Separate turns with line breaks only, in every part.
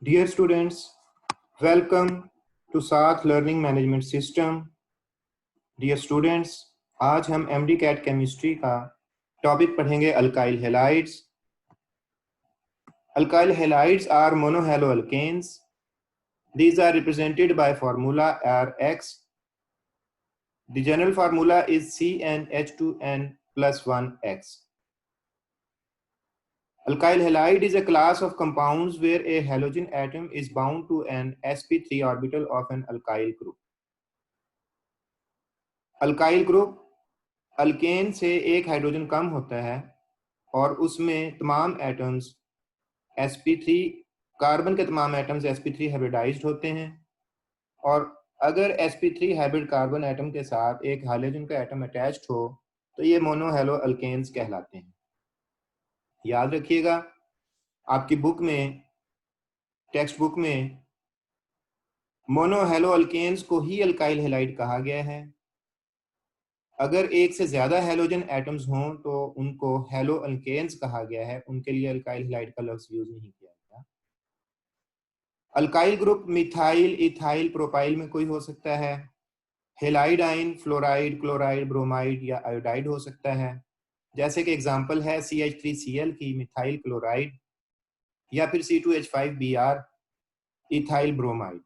Dear students, welcome to Saath learning management system. Dear students, आज हम MDCAT chemistry का topic पढ़ेंगे alkyl halides. Alkyl halides are monohaloalkanes. These are represented by formula Rx. The general formula is CnH2n plus 1x. Alkyl halide is a class of compounds where a halogen atom is bound to an sp3 orbital of an alkyl group. Alkyl group alkane से एक hydrogen कम होता है और उसमें तमाम atoms sp3 carbon के तमाम atoms sp3 hybridised होते हैं, और अगर sp3 हाइब्रिड कार्बन एटम के साथ एक हाइड्रोजन का एटम अटैच्ड हो तो ये मोनोहैलो अल्केन्स कहलाते हैं। याद रखिएगा, आपकी बुक में, टेक्स्ट बुक में मोनोहैलो अल्केन्स को ही अल्काइल हैलाइड कहा गया है। अगर एक से ज्यादा हैलोजन एटम्स हों तो उनको हैलो अल्केन्स कहा गया है, उनके लिए अल्काइल हैलाइड का लफ्ज यूज नहीं किया गया। Alkyl group methyl, ethyl, propyl में कोई हो सकता है। हेलाइडाइन, फ्लोराइड, क्लोराइड, ब्रोमाइड या आयोडाइड हो सकता है। जैसे कि एग्जांपल है CH3Cl की मिथाइल क्लोराइड, या फिर C2H5Br इथाइल ब्रोमाइड।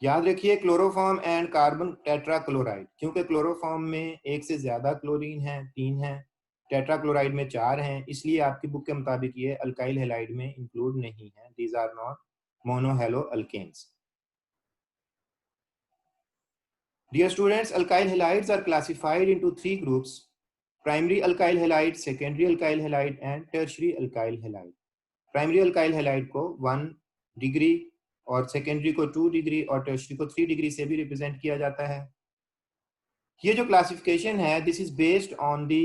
याद रखिए क्लोरोफॉर्म एंड कार्बन टेट्राक्लोराइड, क्योंकि क्लोरोफॉर्म में एक से ज्यादा क्लोरीन है, 3 है, टेट्राक्लोराइड में 4 हैं, इसलिए आपकी बुक के मुताबिक ये अल्काइल हैलाइड में इंक्लूड नहीं है। These are not monohalo alkanes. Dear students, alkyl halides are classified into 3 groups: primary alkyl halide, secondary alkyl halide and tertiary alkyl halide. Primary alkyl halide को 1 डिग्री और secondary को 2 degree और tertiary को 3 degree से भी represent किया जाता है। ये जो क्लासिफिकेशन है, this is based on the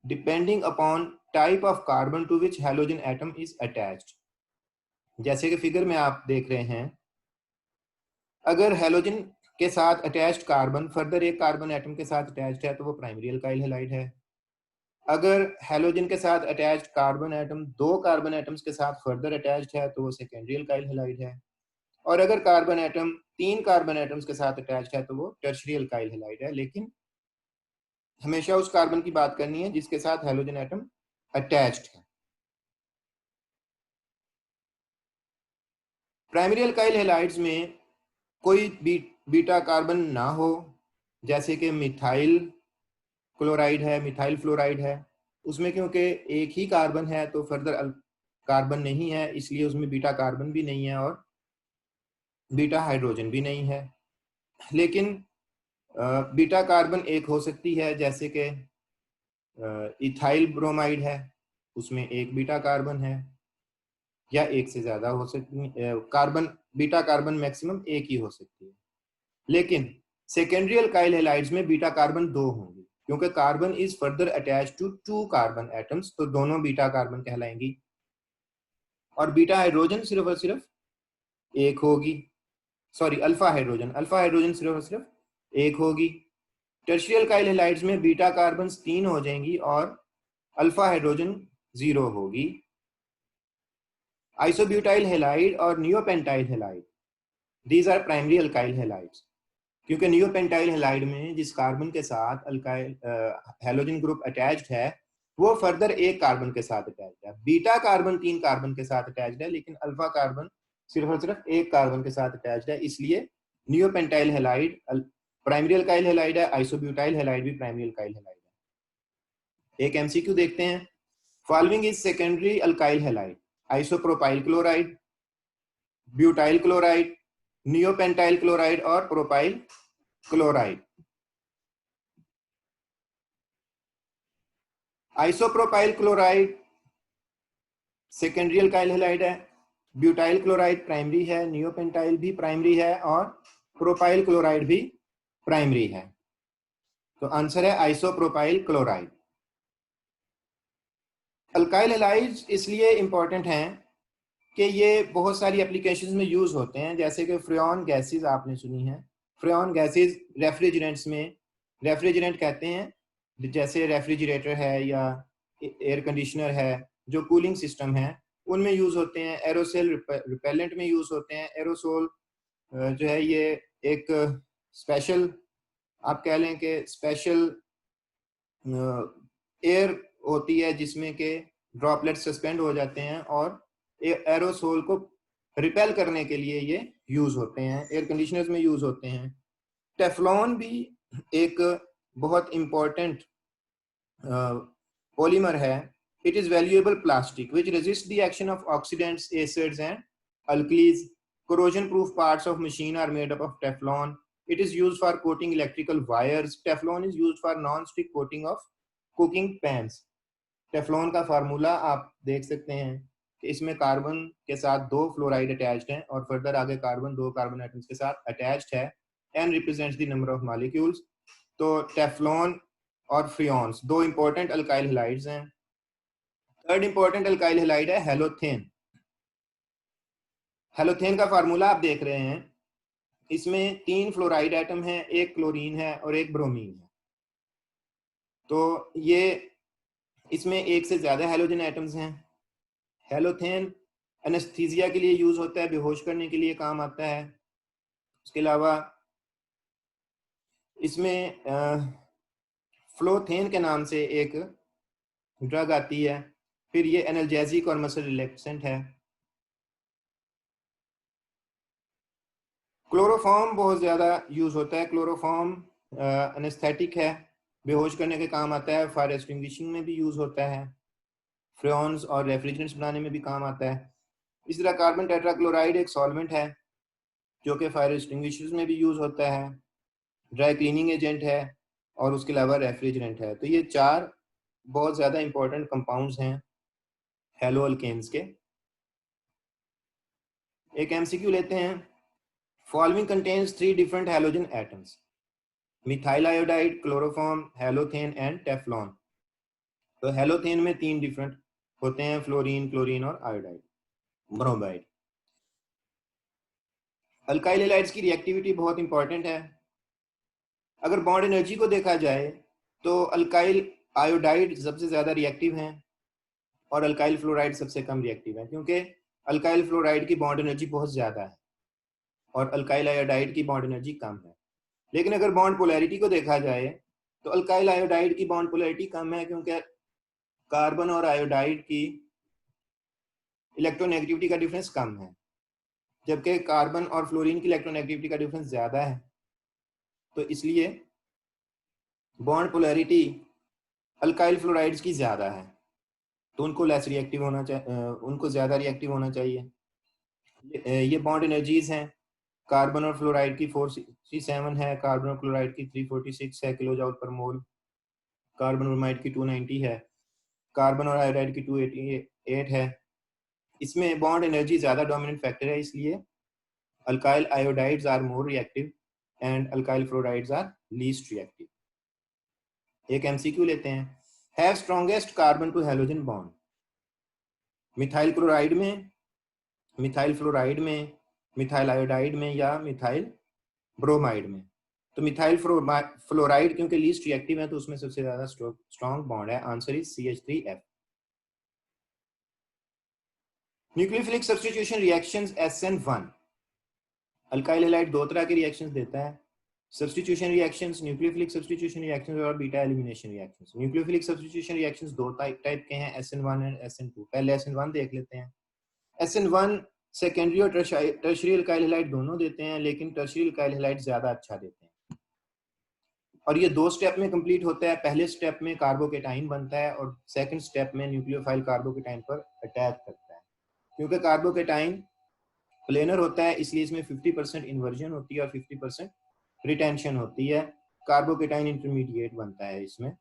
depending upon type of carbon to which halogen atom is attached. जैसे कि फिगर में आप देख रहे हैं, अगर हैलोजन के साथ अटैच्ड कार्बन फर्दर एक कार्बन एटम के साथ अटैच्ड है तो वो प्राइमरी अल्काइल हैलाइड है। अगर हैलोजन के साथ attached carbon atom 2 carbon atoms के साथ फर्दर अटैच्ड है तो वो सेकेंडरी अल्काइल हैलाइड है। और अगर कार्बन एटम 3 कार्बन एटम्स के साथ अटैच्ड है तो वो टर्शियरी अल्काइल हैलाइड है। लेकिन हमेशा उस कार्बन की बात करनी है जिसके साथ हैलोजन एटम अटैच्ड है। प्राइमरी अल्काइल हैलाइड्स में कोई बीटा कार्बन ना हो, जैसे कि मिथाइल क्लोराइड है, मिथाइल फ्लोराइड है, उसमें क्योंकि एक ही कार्बन है तो फर्दर कार्बन नहीं है, इसलिए उसमें बीटा कार्बन भी नहीं है और बीटा हाइड्रोजन भी नहीं है। लेकिन बीटा कार्बन एक हो सकती है, जैसे कि इथाइल ब्रोमाइड है, उसमें एक बीटा कार्बन है, या एक से ज्यादा हो सकती कार्बन, बीटा कार्बन मैक्सिमम एक ही हो सकती है। लेकिन सेकेंडरी अल्काइल हैलाइड्स में बीटा कार्बन 2 होंगी, क्योंकि carbon is further attached to 2 carbon atoms, तो दोनों बीटा कार्बन कहलाएंगी। और बीटा हाइड्रोजन सिर्फ और सिर्फ एक होगी, सॉरी अल्फा हाइड्रोजन सिर्फ और सिर्फ एक होगी। टर्शियरी अल्काइल हैलाइड्स में बीटा कार्बन 3 हो जाएंगी और अल्फा हाइड्रोजन 0 होगी। आइसोब्यूटाइल हैलाइड और neopentyl halide, these are primary alkyl halides, क्योंकि नियोपेंटाइल हैलाइड में जिस कार्बन के साथ अल्काइल हैलोजन ग्रुप अटैच्ड है वो फर्दर एक कार्बन के साथ अटैच्ड है। बीटा कार्बन 3 कार्बन के साथ अटैच्ड है, लेकिन अल्फा कार्बन सिर्फ और सिर्फ एक कार्बन के साथ अटैच्ड है, इसलिए neopentyl halide primary alkyl halide है, आइसोब्यूटाइल हैलाइड भी प्राइमरी अल्काइल हैलाइड है। एक एमसीक्यू देखते हैं। Following is secondary alkyl halide: isopropyl chloride, butyl chloride, neopentyl chloride और propyl chloride. Isopropyl chloride secondary alkyl halide है, ब्यूटाइल क्लोराइड प्राइमरी है, neopentyl भी प्राइमरी है और प्रोपाइल क्लोराइड भी प्राइमरी है। तो आंसर है आइसोप्रोपाइल क्लोराइड। अल्काइल हैलाइड्स इसलिए इंपॉर्टेंट हैं कि ये बहुत सारी एप्लीकेशंस में यूज होते हैं, जैसे कि फ्रेऑन गैसेस आपने सुनी है। फ्रेऑन गैसेस रेफ्रिजरेंट्स में, रेफ्रिजरेंट कहते हैं जैसे रेफ्रिजरेटर है या एयर कंडीशनर है, जो कूलिंग सिस्टम है उनमें यूज होते हैं, एरोसोल रिपेलेंट में यूज होते हैं। एरोसोल जो है ये एक स्पेशल, आप कह लें कि स्पेशल एयर होती है जिसमें के ड्रॉपलेट सस्पेंड हो जाते हैं और एरोसोल को रिपेल करने के लिए ये यूज होते हैं, एयर कंडीशनर्स में यूज होते हैं। टेफ्लॉन भी एक बहुत इंपॉर्टेंट पॉलीमर है। It is valuable plastic which resist the action of oxidants, acids and alkalis. Corrosion proof parts of machine are made up of Teflon. It is used for coating electrical wires. Teflon is used for non-stick coating of cooking pans. Teflon का formula आप देख सकते हैं कि इसमें carbon के साथ 2 fluoride attached हैं और फर्दर आगे कार्बन 2 कार्बन एटम्स के साथ अटैच्ड है। N represents the number of molecules. तो टेफ्लॉन और फ्रियॉन्स 2 इंपॉर्टेंट अल्काइल हैलाइड्स हैं। थर्ड इंपॉर्टेंट अल्काइल हैलाइड है हेलोथेन। हेलोथेन का फार्मूला आप देख रहे हैं, इसमें 3 फ्लोराइड एटम है, एक क्लोरीन है और एक ब्रोमीन है। तो ये इसमें एक से ज्यादा हेलोजन एटम्स हैं। हेलोथेन एनेस्थीसिया के लिए यूज होता है, बेहोश करने के लिए काम आता है। उसके अलावा इसमें फ्लोथेन के नाम से एक ड्रग आती है, फिर ये एनाल्जेसिक और मसल रिलैक्सेंट है। क्लोरोफॉर्म बहुत ज़्यादा यूज होता है। क्लोरोफॉर्म एनेस्थेटिक है, बेहोश करने के काम आता है, फायर एक्सटिंग्विशिंग में भी यूज होता है, फ्रेऑन्स और रेफ्रिजरेंट्स बनाने में भी काम आता है। इसी तरह कार्बन टेट्राक्लोराइड एक सॉल्वेंट है जो कि फायर एक्सटिंग्विशर्स में भी यूज होता है, ड्राई क्लीनिंग एजेंट है और उसके अलावा रेफ्रिजरेंट है। तो ये 4 बहुत ज़्यादा इंपॉर्टेंट कंपाउंड्स हैं हेलो अल्केन्स के। एक एमसीक्यू लेते हैं। Following contains 3 different halogen atoms, methyl iodide, chloroform, halothane and Teflon. तो हेलोथेन में 3 डिफरेंट होते हैं, फ्लोरीन, क्लोरीन और आयोडाइड, ब्रोमाइड। अल्काइल हैलाइड्स की रिएक्टिविटी बहुत इंपॉर्टेंट है। अगर बॉन्ड एनर्जी को देखा जाए तो अल्काइल आयोडाइड सबसे ज्यादा रिएक्टिव हैं और अल्काइल फ्लोराइड सबसे कम रिएक्टिव है, क्योंकि अल्काइल फ्लोराइड की बॉन्ड एनर्जी बहुत ज्यादा है और अल्काइल आयोडाइड की बॉन्ड एनर्जी कम है। लेकिन अगर बॉन्ड पोलैरिटी को देखा जाए तो अल्काइल आयोडाइड की बॉन्ड पोलैरिटी कम है, क्योंकि कार्बन और आयोडाइड की इलेक्ट्रोनेगेटिविटी का डिफरेंस कम है, जबकि कार्बन और फ्लोरीन की इलेक्ट्रोनेगेटिविटी का डिफरेंस ज्यादा है। तो इसलिए बॉन्ड पोलैरिटी अल्काइल फ्लोराइड्स की ज्यादा है, तो उनको लेस रिएक्टिव होना चाहिए, उनको ज्यादा रिएक्टिव होना चाहिए। ये बॉन्ड एनर्जीज हैं, कार्बन और फ्लोराइड की 467 है, कार्बन और क्लोराइड की 346 है किलो जूल पर मोल, कार्बन ब्रोमाइड की 290 है, कार्बन और आयोडाइड की 288 है। इसमें बॉन्ड एनर्जी ज्यादा डोमिनेंट फैक्टर है, इसलिए alkyl iodides are more reactive and alkyl fluorides are least reactive. एक एमसीक्यू लेते हैं। Have strongest carbon to halogen bond, methyl chloride में, मिथाइल फ्लोराइड में, मिथाइल आयोडाइड में या मिथाइल ब्रोमाइड में। तो मिथाइल फ्लोराइड क्योंकि लीस्ट रिएक्टिव है तो उसमें सबसे ज्यादा स्ट्रॉन्ग बॉन्ड है। Answer is CH3F। Nucleophilic substitution reactions SN1। Alkyl halide 2 तरह के रिएक्शंस देता है, substitution reactions, nucleophilic substitution reactions और beta elimination reactions. Nucleophilic substitution reactions 2 type के हैं, SN1 एंड SN2। पहले SN1 देख लेते हैं। SN1 सेकेंडरी और टर्शियरी अल्काइल हैलाइड दोनों देते हैं, लेकिन टर्शियरी अल्काइल हैलाइड ज्यादा अच्छा देते हैं और ये 2 स्टेप में कंप्लीट होता है। पहले स्टेप में कार्बोकेटाइन बनता है और सेकंड स्टेप में न्यूक्लियोफाइल कार्बोकेटाइन पर अटैच करता है। क्योंकि कार्बोकेटाइन प्लेनर होता है इसलिए इसमें 50% इन्वर्जन होती है और 50% रिटेंशन होती है। कार्बोकेटाइन इंटरमीडिएट बनता है इसमें।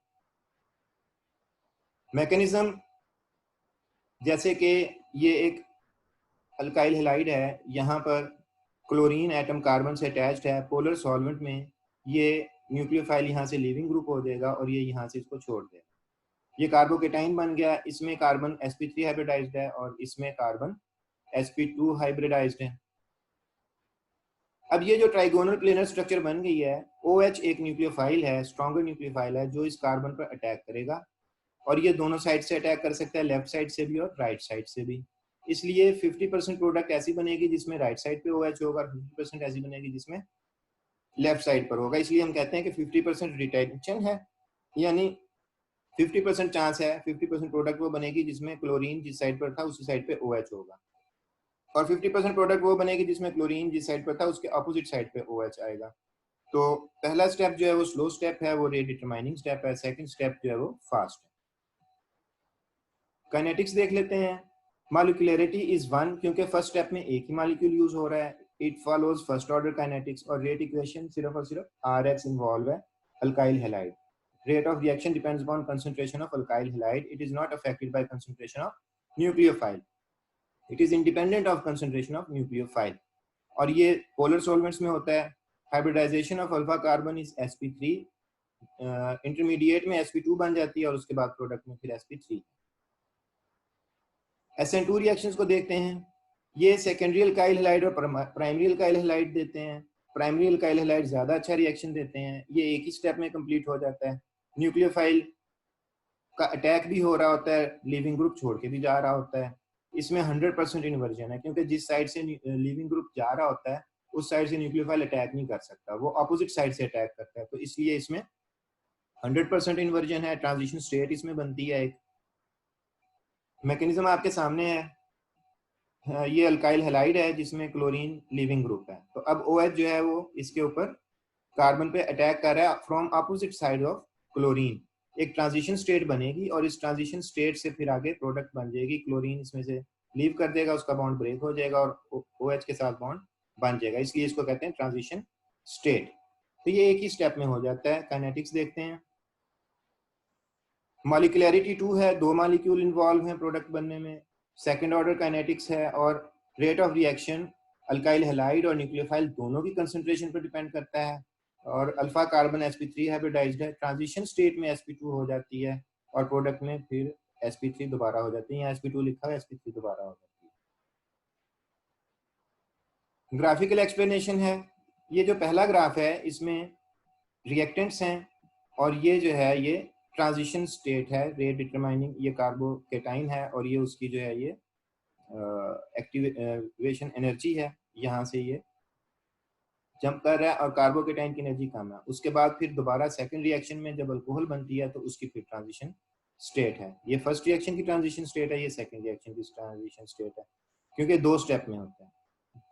मैकेनिज्म जैसे कि ये एक अल्काइल हैलाइड है, यहाँ पर क्लोरीन एटम कार्बन से अटैच्ड है, पोलर सॉल्वेंट में ये न्यूक्लियोफाइल यहाँ से लीविंग ग्रुप हो जाएगा और ये यहाँ से इसको छोड़ देगा, ये कार्बोकेटाइन बन गया। इसमें कार्बन sp3 हाइब्रिडाइज्ड है और इसमें कार्बन sp2 हाइब्रिडाइज्ड है। अब ये जो ट्राइगोनल प्लेनर स्ट्रक्चर बन गई है, OH एक न्यूक्लियोफाइल है, स्ट्रॉन्गर न्यूक्लियोफाइल है जो इस कार्बन पर अटैक करेगा और ये दोनों साइड से अटैक कर सकता है, लेफ्ट साइड से भी और राइट साइड से भी। इसलिए 50% प्रोडक्ट ऐसी बनेगी जिसमें राइट साइड पे OH होगा, 50% ऐसी बनेगी जिसमें लेफ्ट साइड पर होगा। इसलिए हम कहते हैं कि 50% रिटेंशन है, यानी 50% चांस है, 50% प्रोडक्ट वो बनेगी जिसमें क्लोरीन जिस साइड पर था उसी साइड पे OH होगा, और 50% प्रोडक्ट वो बनेगी जिसमें क्लोरीन जिस साइड पर था उसके अपोजिट साइड पे OH आएगा। तो पहला स्टेप जो है वो स्लो स्टेप है, वो रेट डिटरमाइनिंग स्टेप है। सेकंड स्टेप जो है वो फास्ट है। काइनेटिक्स देख लेते हैं। मॉलिक्यूलरिटी इज 1 क्योंकि फर्स्ट स्टेप में एक ही मॉलिक्यूल यूज हो रहा है। It follows first order kinetics, और रेट इक्वेशन सिर्फ और सिर्फ Rx इन्वॉल्व है, alkyl halide. Rate of reaction depends upon concentration of alkyl halide. It is not affected by concentration of nucleophile. It is independent of concentration of nucleophile. और ये polar solvents में होता है। Hybridization of alpha carbon is sp3. Intermediate में sp2 बन जाती है और उसके बाद प्रोडक्ट में फिर sp3। SN2 रिएक्शंस को देखते हैं। ये सेकेंडरी अल्काइल हैलाइड और प्राइमरी अल्काइल हैलाइड देते हैं। प्राइमरी अल्काइल हैलाइड ज्यादा अच्छा रिएक्शन देते हैं। ये एक ही स्टेप में कंप्लीट हो जाता है। न्यूक्लियोफाइल का अटैक भी हो रहा होता है, लिविंग ग्रुप छोड़ के भी जा रहा होता है। इसमें 100% इन्वर्जन है, क्योंकि जिस साइड से लिविंग ग्रुप जा रहा होता है उस साइड से न्यूक्लियोफाइल अटैक नहीं कर सकता, वो अपोजिट साइड से अटैक करता है। तो इसलिए इसमें 100% इन्वर्जन है। ट्रांजिशन स्टेट इसमें बनती है। एक मैकेनिज्म आपके सामने है। ये अल्काइल हैलाइड है जिसमें क्लोरीन लिविंग ग्रुप है। तो अब OH जो है वो इसके ऊपर कार्बन पे अटैक कर रहा है from opposite side of chlorine. एक ट्रांजिशन स्टेट बनेगी और इस ट्रांजिशन स्टेट से फिर आगे प्रोडक्ट बन जाएगी। क्लोरीन इसमें से लीव कर देगा, उसका बॉन्ड ब्रेक हो जाएगा और OH के साथ बॉन्ड बन जाएगा। इसलिए इसको कहते हैं ट्रांजिशन स्टेट। तो ये एक ही स्टेप में हो जाता है। काइनेटिक्स देखते हैं। मॉलिक्यूलरिटी 2 है, 2 मॉलिक्यूल इन्वॉल्व हैं प्रोडक्ट बनने में। सेकंड ऑर्डर काइनेटिक्स है, और rate of reaction alkyl halide और न्यूक्लियोफाइल दोनों की कंसंट्रेशन पर डिपेंड करता है। और अल्फा कार्बन sp3 हाइब्रिडाइज्ड है। ट्रांजिशन स्टेट में sp2 हो जाती है और प्रोडक्ट में फिर sp3 दोबारा हो जाती है। यहाँ sp2 लिखा है, sp3 दोबारा हो जाती है। ग्राफिकल एक्सप्लेनेशन है। ये जो पहला ग्राफ है इसमें रिएक्टेंट्स हैं, और ये जो है ये ट्रांजिशन स्टेट है, रेट डिटरमाइनिंग। ये कार्बोकेटाइन है और ये उसकी जो है ये एक्टिवेशन एनर्जी है, यहाँ से ये जंप कर रहा है और कार्बोकेटाइन की एनर्जी कम है। उसके बाद फिर दोबारा सेकंड रिएक्शन में जब अल्कोहल बनती है तो उसकी फिर ट्रांजिशन स्टेट है। ये फर्स्ट रिएक्शन की ट्रांजिशन स्टेट है, ये सेकंड रिएक्शन की ट्रांजिशन स्टेट है, क्योंकि 2 स्टेप में होता है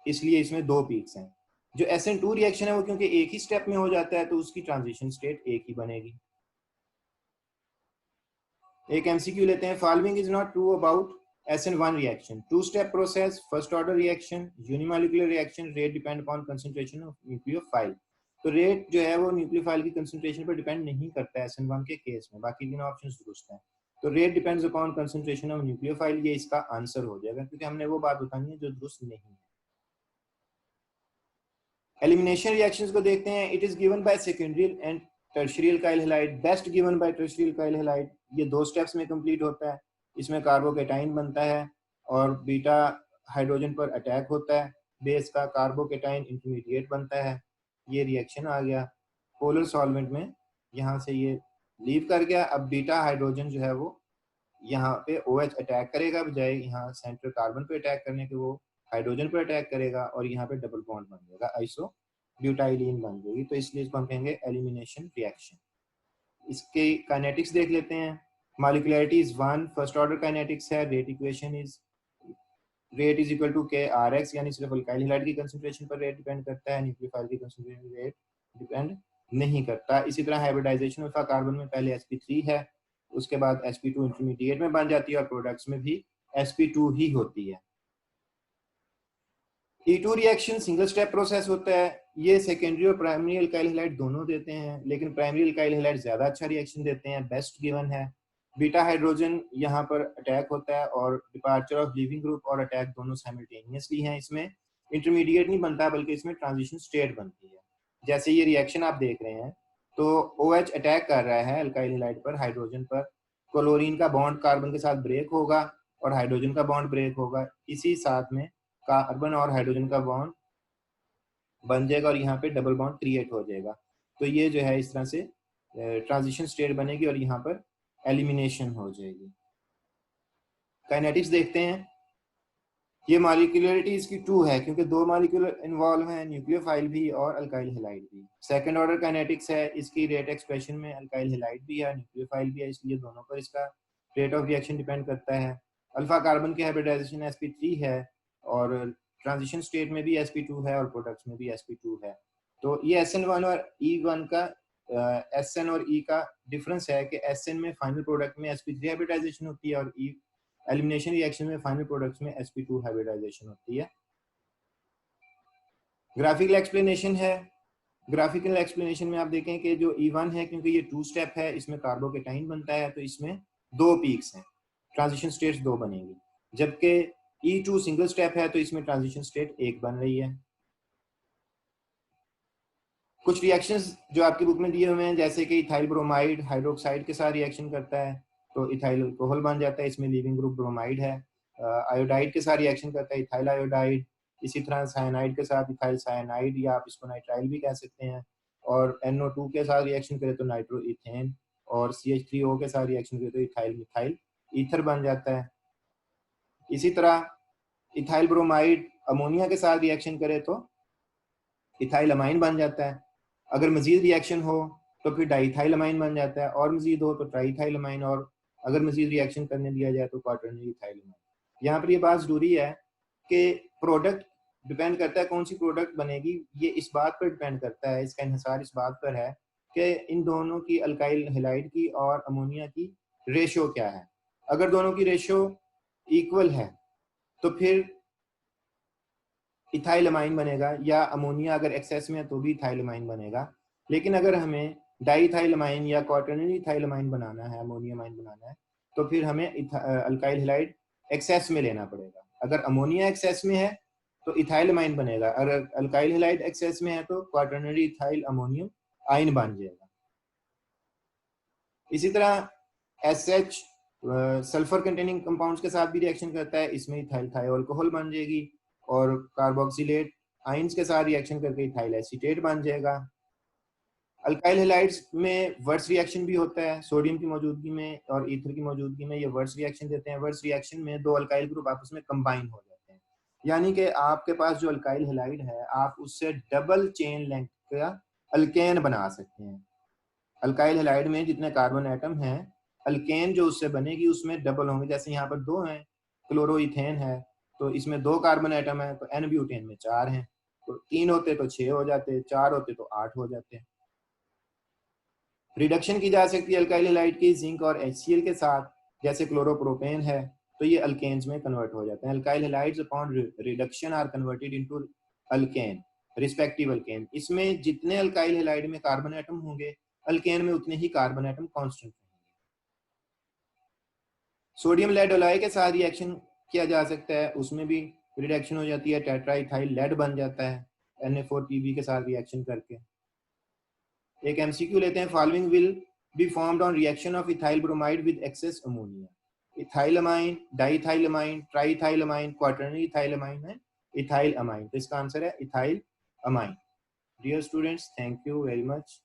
इसलिए इसमें 2 पीक्स हैं। जो SN2 रिएक्शन है वो क्योंकि एक ही स्टेप में हो जाता है तो उसकी ट्रांजिशन स्टेट एक ही बनेगी। एक MCQ लेते हैं। Following is not true about SN1 reaction. 2 step process, first order reaction, unimolecular reaction, rate depend upon concentration of nucleophile. तो रेट जो है वो न्यूक्लियोफाइल की कंसंट्रेशन पर डिपेंड नहीं करता है SN1 के केस में, बाकी तीनों ऑप्शंस दुरुस्त हैं। तो rate depends upon concentration of nucleophile, ये इसका आंसर हो जाएगा, क्योंकि हमने वो बात बतानी है जो दुरुस्त नहीं है। एलिमिनेशन रिएक्शंस को देखते हैं। It is given by secondary and tertiary alkyl halide, best given by tertiary alkyl halide. ये 2 स्टेप्स में कंप्लीट होता है। इसमें कार्बोकेटाइन बनता है और बीटा हाइड्रोजन पर अटैक होता है बेस का, कार्बोकेटाइन इंटरमीडिएट बनता है। ये रिएक्शन आ गया पोलर सॉल्वेंट में, यहाँ से ये लीव कर गया। अब बीटा हाइड्रोजन जो है वो यहाँ पे OH अटैक करेगा, बजाय यहाँ सेंटर कार्बन पे अटैक करने के वो हाइड्रोजन पर अटैक करेगा और यहाँ पे डबल बॉन्ड बन जाएगा, आइसो ब्यूटाइलीन बन जाएगी। तो इसलिए इसको हम कहेंगे एलिमिनेशन रिएक्शन। इसके काइनेटिक्स देख लेते हैं। Molecularity is 1, first order kinetics है। Rate equation is rate is equal to K Rx, यानी सिर्फ अल्काइल हैलाइड की कंसंट्रेशन पर रेट डिपेंड करता है, न्यूक्लियोफाइल की कंसंट्रेशन रेट डिपेंड नहीं करता। इसी तरह हाइब्रिडाइजेशन ऑफ कार्बन में पहले sp3 है, उसके बाद sp2 इंटरमीडिएट में बन जाती है और प्रोडक्ट्स में भी sp2 ही होती है। E2 reaction single step process होता है। ये सेकेंडरी और प्राइमरी अल्काइल हैलाइड दोनों देते हैं, लेकिन प्राइमरी अल्काइल हैलाइड ज्यादा अच्छा रिएक्शन देते हैं, बेस्ट गिवन है। बीटा हाइड्रोजन यहाँ पर अटैक होता है और डिपार्चर ऑफ लिविंग ग्रुप और अटैक दोनों साइमल्टेनियसली हैं। इसमें इंटरमीडिएट नहीं बनता बल्कि इसमें ट्रांजिशन स्टेट बनती है। जैसे ये रिएक्शन आप देख रहे हैं तो OH अटैक कर रहा है अल्काइल हैलाइड पर, हाइड्रोजन पर। क्लोरीन का बॉन्ड कार्बन के साथ ब्रेक होगा और हाइड्रोजन का बॉन्ड ब्रेक होगा, इसी साथ में कार्बन और हाइड्रोजन का बॉन्ड बन जाएगा और यहाँ पे डबल बॉन्ड क्रिएट हो जाएगा। तो ये जो है इस तरह से ट्रांजिशन स्टेट बनेगी और यहाँ पर एलिमिनेशन हो जाएगी। काइनेटिक्स देखते हैं। ये मॉलिक्यूलरिटी इसकी 2 है क्योंकि 2 मॉलिक्यूल इन्वॉल्व हैं, न्यूक्लियोफाइल भी और अल्काइल हैलाइड भी। सेकंड ऑर्डर काइनेटिक्स है, इसकी रेट एक्सप्रेशन में अल्काइल हैलाइड भी है, न्यूक्लियोफाइल भी है, इसलिए दोनों पर इसका रेट ऑफ रिएक्शन डिपेंड करता है। अल्फा कार्बन की हाइब्रिडाइजेशन sp3 है और ट्रांजिशन स्टेट में भी sp2 है और प्रोडक्ट्स में भी sp2 है। तो ये SN1 और E1 का SN और E का डिफरेंस है कि SN में फाइनल प्रोडक्ट में sp3 हाइब्रिडाइजेशन होती है और E एलिमिनेशन रिएक्शन में फाइनल प्रोडक्ट्स में sp2 हाइब्रिडाइजेशन होती है। ग्राफिकल एक्सप्लेनेशन है। ग्राफिकल एक्सप्लेनेशन में आप देखें कि जो E1 है, क्योंकि ये 2 स्टेप है, इसमें कार्बोकेटाइन बनता है, तो इसमें 2 पीक्स हैं, ट्रांजिशन स्टेट्स 2 बनेंगी। जबकि E2 सिंगल स्टेप है, तो इसमें ट्रांजिशन स्टेट 1 बन रही है। कुछ रिएक्शंस जो आपकी बुक में दिए हुए हैं, जैसे कि इथाइल ब्रोमाइड हाइड्रोक्साइड के साथ रिएक्शन करता है तो इथाइल अल्कोहल बन जाता है, इसमें लीविंग ग्रुप ब्रोमाइड है। आयोडाइड के साथ रिएक्शन करता है इथाइल आयोडाइड। इसी तरह साइनाइड के साथ इथाइल साइनाइड, या आप इसको नाइट्राइल भी कह सकते हैं। और NO2 के साथ रिएक्शन करे तो नाइट्रो इथेन, और CH3O के साथ रिएक्शन करे तो इथाइल मिथाइल ईथर बन जाता है। इसी तरह इथाइल ब्रोमाइड अमोनिया के साथ रिएक्शन करे तो इथाइल अमाइन बन जाता है। अगर मजीद रिएक्शन हो तो फिर डाइथाइल अमाइन बन जाता है, और मजीद हो तो ट्राइथाइल अमाइन, और अगर मजीद रिएक्शन करने दिया जाए तो क्वाटरनरी इथाइल अमाइन। यहाँ पर ये बात जरूरी है कि प्रोडक्ट डिपेंड करता है, कौन सी प्रोडक्ट बनेगी ये इस बात पर डिपेंड करता है, इसका इन्हिसार इस बात पर है कि इन दोनों की अल्काइल हैलाइड की और अमोनिया की रेशो क्या है। अगर दोनों की रेशो इक्वल है तो फिर इथाइल अमाइन बनेगा, या अमोनिया अगर एक्सेस में है तो भी इथाइल अमाइन बनेगा। लेकिन अगर हमें डाइथाइल अमाइन या क्वाटरनरी इथाइल अमाइन बनाना है, अमोनिया अमाइन बनाना है, तो फिर हमें अल्काइल हैलाइड एक्सेस में लेना पड़ेगा। अगर अमोनिया एक्सेस में है तो इथाइल अमाइन बनेगा, अगर अल्काइल हैलाइड एक्सेस में है तो क्वाटरनरी इथाइल अमोनियम आइन बन जाएगा। इसी तरह SH सल्फर कंटेनिंग कंपाउंड्स के साथ भी रिएक्शन करता है, इसमें इथाइल थायोअल्कोहल बन जाएगी, और कार्बोक्सिलेट आइंस के साथ रिएक्शन करके इथाइल एसीटेट बन जाएगा। अल्काइल हैलाइड्स में वर्स रिएक्शन भी होता है, सोडियम की मौजूदगी में और ईथर की मौजूदगी में ये वर्स रिएक्शन देते हैं। वर्स रिएक्शन में 2 अल्काइल ग्रुप आपस में कंबाइन हो जाते हैं, यानी कि आपके पास जो अल्काइल हैलाइड है आप उससे डबल चेन लेंथ का अल्केन बना सकते हैं। अल्काइल हैलाइड में जितने कार्बन एटम हैं, अल्केन जो उससे बनेगी उसमें डबल होंगे। जैसे यहाँ पर 2 हैं, क्लोरोइथेन है तो इसमें 2 कार्बन एटम है, तो N ब्यूटेन में 4 हैं, तो 3 होते तो 6 हो जाते, 4 होते तो 8 हो जाते। रिडक्शन की जा सकती है अल्काइल हैलाइड की जिंक और HCl के साथ, जैसे क्लोरोप्रोपेन है, तो ये अल्केन्स में कन्वर्ट हो जाते हैं। Alkyl halides upon reduction are converted into alkane, respective alkane. इसमें जितने अल्काइल हैलाइड में कार्बन एटम होंगे, अल्केन में उतने ही कार्बन एटम कांस्टेंट रहेंगे। सोडियम लेड एलॉय के साथ रिएक्शन किया जा सकता है, उसमें भी रिडक्शन हो जाती है, टेट्राइथाइल लेड बन जाता है Na4Pb के साथ रिएक्शन करके। एक MCQ लेते हैं, following will be formed on reaction of ethyl bromide with excess ammonia. Ethyl amine, diethyl amine, triethyl amine, quaternary ethyl amine है इथाइल अमाइन, तो इसका आंसर है ethyl amine. Dear students, thank you very much.